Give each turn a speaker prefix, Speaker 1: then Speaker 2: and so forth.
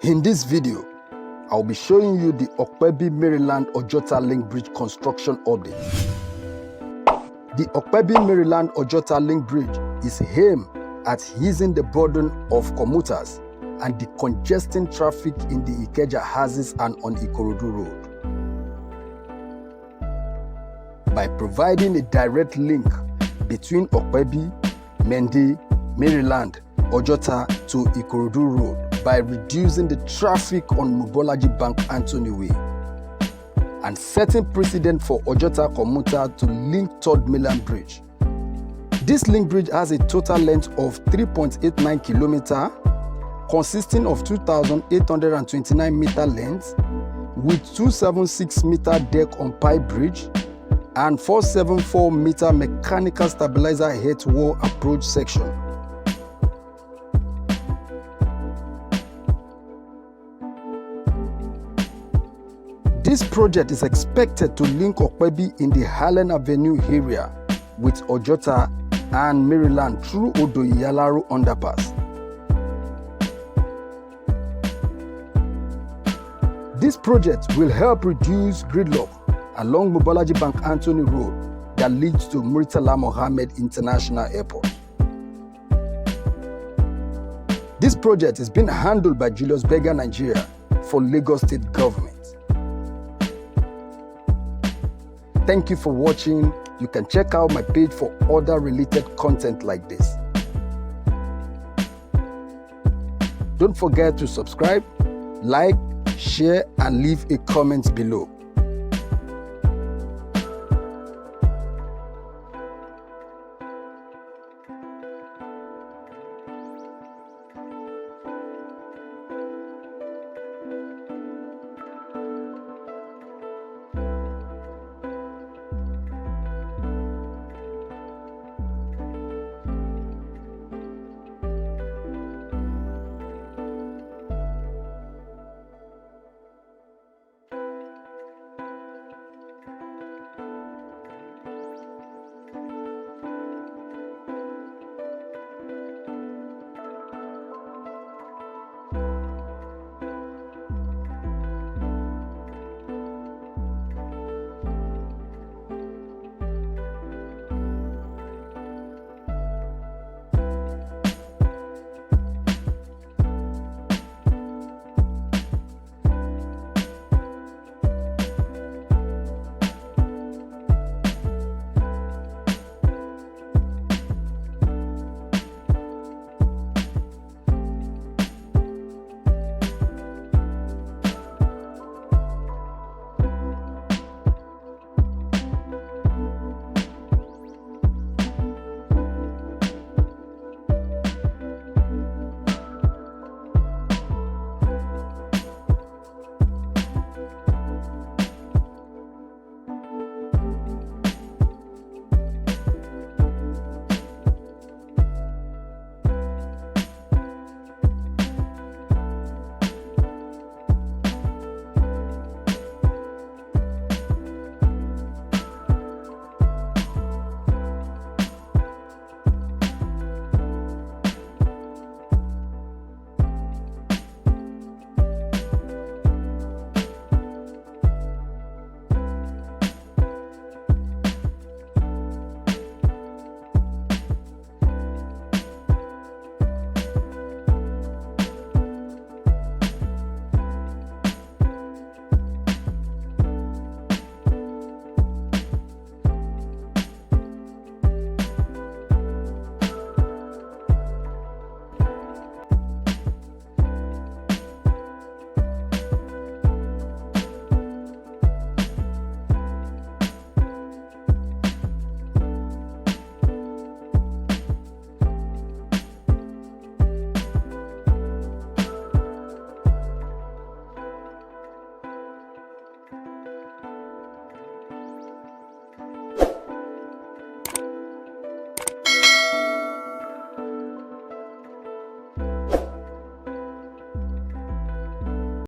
Speaker 1: In this video, I'll be showing you the Opebi-Maryland-Ojota Link Bridge construction update. The Opebi-Maryland-Ojota Link Bridge is aimed at easing the burden of commuters and decongesting traffic in the Ikeja axis and on Ikorodu Road. By providing a direct link between Opebi, Maryland, Ojota to Ikorodu Road by reducing the traffic on Mobolaji Bank Anthony Way and setting precedent for Ojota commuter to link 3rd Mainland Bridge. This link bridge has a total length of 3.89 kilometers, consisting of 2,829 meter length with 276 meter deck on pipe bridge and 474 meter mechanical stabilizer head wall approach section. This project is expected to link Opebi in the Highland Avenue area with Ojota and Maryland through Odo-Iyalaru underpass. This project will help reduce gridlock along Mobolaji Bank Anthony Road that leads to Murtala Mohammed International Airport. This project is being handled by Julius Berger Nigeria for Lagos State Government. Thank you for watching. You can check out my page for other related content like this. Don't forget to subscribe, like, share, and leave a comment below.